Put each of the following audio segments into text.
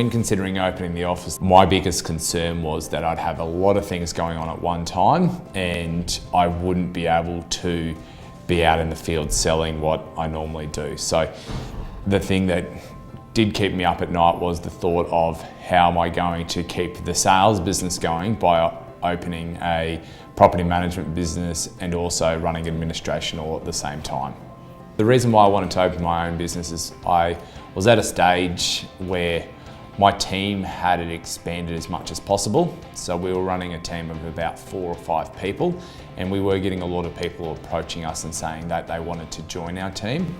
When considering opening the office, my biggest concern was that I'd have a lot of things going on at one time and I wouldn't be able to be out in the field selling what I normally do. So the thing that did keep me up at night was the thought of how am I going to keep the sales business going by opening a property management business and also running administration all at the same time. The reason why I wanted to open my own business is I was at a stage where my team had it expanded as much as possible. So we were running a team of about 4 or 5 people, and we were getting a lot of people approaching us and saying that they wanted to join our team.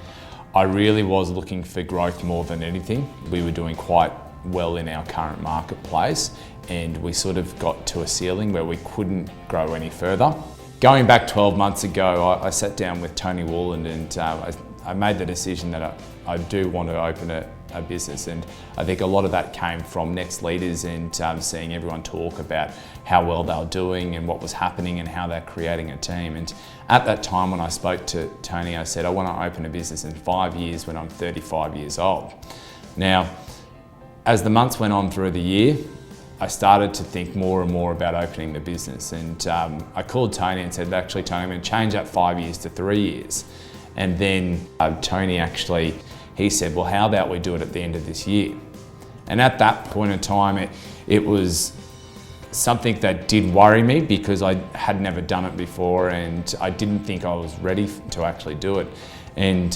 I really was looking for growth more than anything. We were doing quite well in our current marketplace, and we sort of got to a ceiling where we couldn't grow any further. Going back 12 months ago, I sat down with Tony Wooland and I made the decision that I do want to open a business, and I think a lot of that came from next leaders and seeing everyone talk about how well they were doing and what was happening and how they're creating a team. And at that time when I spoke to Tony, I said I want to open a business in 5 years when I'm 35 years old. Now, as the months went on through the year, I started to think more and more about opening the business, and I called Tony and said, actually Tony, I'm going to change that 5 years to 3 years. And then Tony actually, he said, well, how about we do it at the end of this year? And at that point in time, it was something that did worry me because I had never done it before and I didn't think I was ready to actually do it. And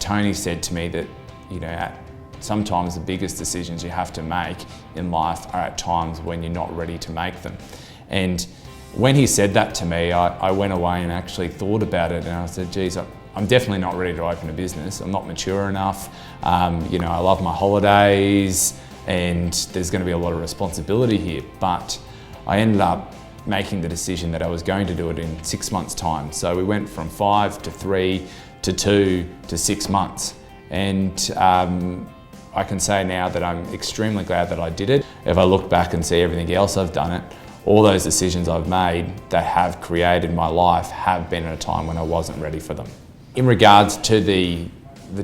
Tony said to me that, you know, sometimes the biggest decisions you have to make in life are at times when you're not ready to make them. And when he said that to me, I went away and actually thought about it, and I said, geez, I'm definitely not ready to open a business. I'm not mature enough. You know, I love my holidays and there's going to be a lot of responsibility here. But I ended up making the decision that I was going to do it in 6 months' time. So we went from 5 to 3 to 2 to 6 months. And I can say now that I'm extremely glad that I did it. If I look back and see everything else I've done it, all those decisions I've made that have created my life have been at a time when I wasn't ready for them. In regards to the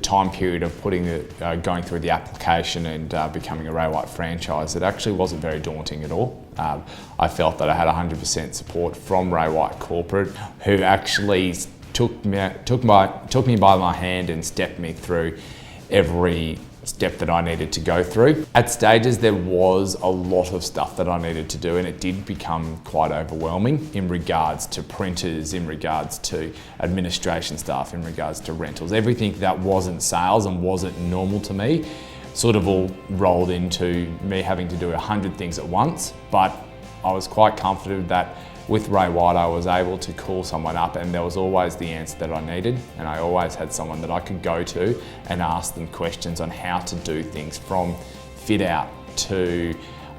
time period of going through the application and becoming a Ray White franchise, it actually wasn't very daunting at all. I felt that I had 100% support from Ray White Corporate, who actually took me by my hand and stepped me through every step that I needed to go through. At stages there was a lot of stuff that I needed to do, and it did become quite overwhelming in regards to printers, in regards to administration staff, in regards to rentals. Everything that wasn't sales and wasn't normal to me sort of all rolled into me having to do 100 things at once. But I was quite confident that with Ray White, I was able to call someone up and there was always the answer that I needed, and I always had someone that I could go to and ask them questions on how to do things, from fit out to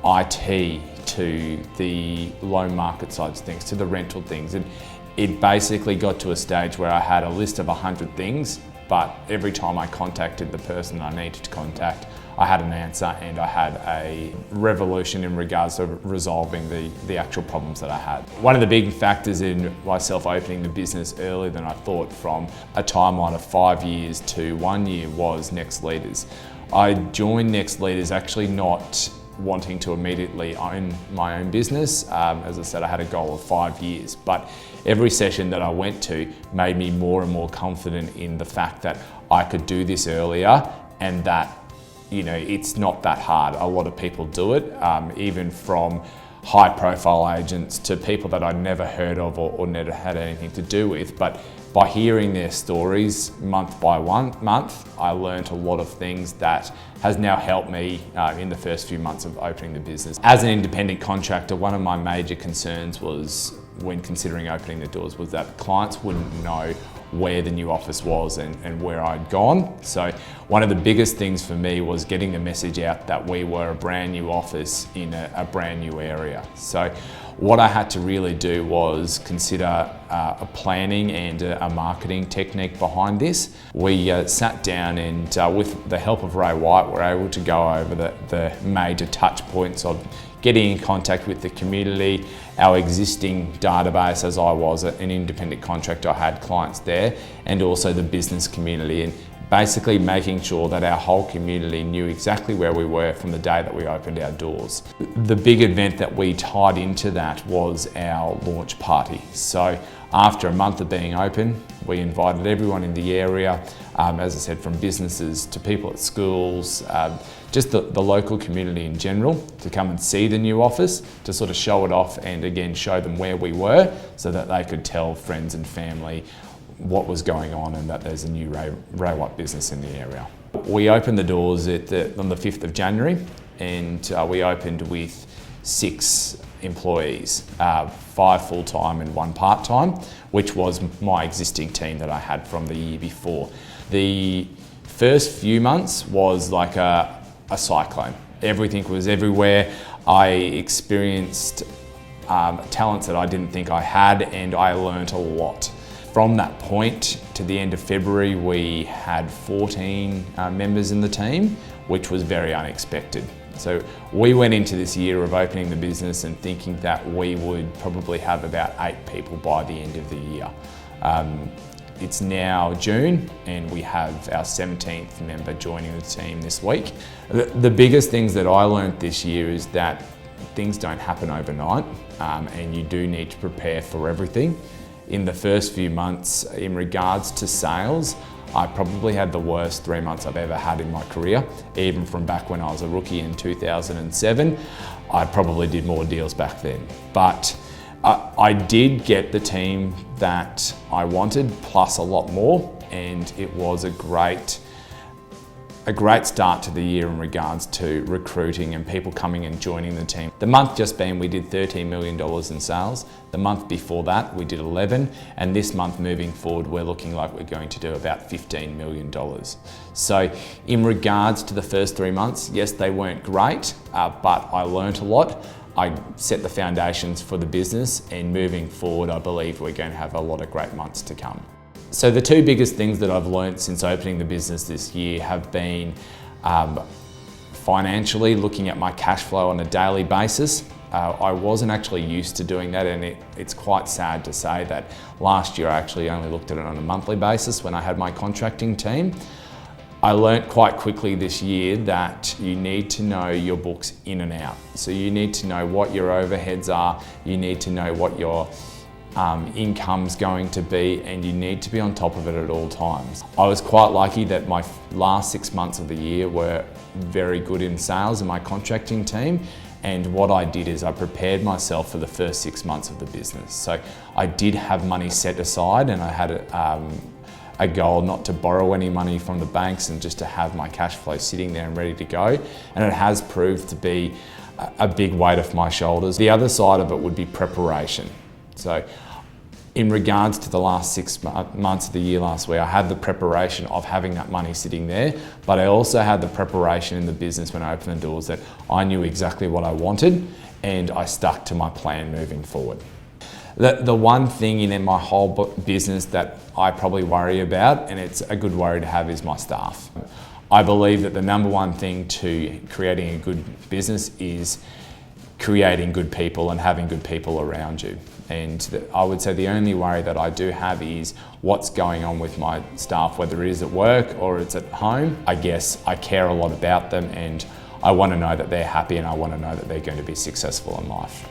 IT to the loan market sides of things to the rental things. And it basically got to a stage where I had a list of 100 things, but every time I contacted the person I needed to contact, I had an answer and I had a revolution in regards to resolving the actual problems that I had. One of the big factors in myself opening the business earlier than I thought, from a timeline of 5 years to 1 year, was Next Leaders. I joined Next Leaders actually not wanting to immediately own my own business. As I said, I had a goal of 5 years, but every session that I went to made me more and more confident in the fact that I could do this earlier, and that, you know, it's not that hard. A lot of people do it, even from high profile agents to people that I'd never heard of or never had anything to do with. But by hearing their stories month by month, I learned a lot of things that has now helped me in the first few months of opening the business. As an independent contractor, one of my major concerns was, when considering opening the doors, was that clients wouldn't know where the new office was and where I'd gone. So one of the biggest things for me was getting the message out that we were a brand new office in a brand new area. So what I had to really do was consider a planning and a marketing technique behind this. We sat down and with the help of Ray White, we're able to go over the major touch points of getting in contact with the community, our existing database. As I was an independent contractor, I had clients there, and also the business community, and basically making sure that our whole community knew exactly where we were from the day that we opened our doors. The big event that we tied into that was our launch party. So after a month of being open, we invited everyone in the area, as I said, from businesses to people at schools, just the local community in general, to come and see the new office, to sort of show it off and again show them where we were so that they could tell friends and family what was going on and that there's a new Ray White business in the area. We opened the doors on the 5th of January and we opened with 6 employees, 5 full-time and 1 part-time, which was my existing team that I had from the year before. The first few months was like a cyclone. Everything was everywhere. I experienced talents that I didn't think I had, and I learnt a lot. From that point to the end of February, we had 14 members in the team, which was very unexpected. So we went into this year of opening the business and thinking that we would probably have about 8 people by the end of the year. It's now June and we have our 17th member joining the team this week. The biggest things that I learned this year is that things don't happen overnight and you do need to prepare for everything. In the first few months, in regards to sales, I probably had the worst 3 months I've ever had in my career. Even from back when I was a rookie in 2007, I probably did more deals back then. But I did get the team that I wanted, plus a lot more, and it was a great start to the year in regards to recruiting and people coming and joining the team. The month just been, we did $13 million in sales. The month before that, we did 11, and this month moving forward, we're looking like we're going to do about $15 million. So in regards to the first 3 months, yes, they weren't great, but I learnt a lot. I set the foundations for the business, and moving forward, I believe we're going to have a lot of great months to come. So the 2 biggest things that I've learnt since opening the business this year have been financially looking at my cash flow on a daily basis. I wasn't actually used to doing that, and it's quite sad to say that last year I actually only looked at it on a monthly basis when I had my contracting team. I learnt quite quickly this year that you need to know your books in and out. So you need to know what your overheads are, you need to know what your income's going to be, and you need to be on top of it at all times. I was quite lucky that my last 6 months of the year were very good in sales in my contracting team, and what I did is I prepared myself for the first 6 months of the business. So I did have money set aside, and I had a goal not to borrow any money from the banks and just to have my cash flow sitting there and ready to go, and it has proved to be a big weight off my shoulders. The other side of it would be preparation. So in regards to the last 6 months of the year last year, I had the preparation of having that money sitting there, but I also had the preparation in the business when I opened the doors that I knew exactly what I wanted, and I stuck to my plan moving forward. The one thing in my whole business that I probably worry about, and it's a good worry to have, is my staff. I believe that the number one thing to creating a good business is creating good people and having good people around you. And I would say the only worry that I do have is what's going on with my staff, whether it is at work or it's at home. I guess I care a lot about them, and I want to know that they're happy, and I want to know that they're going to be successful in life.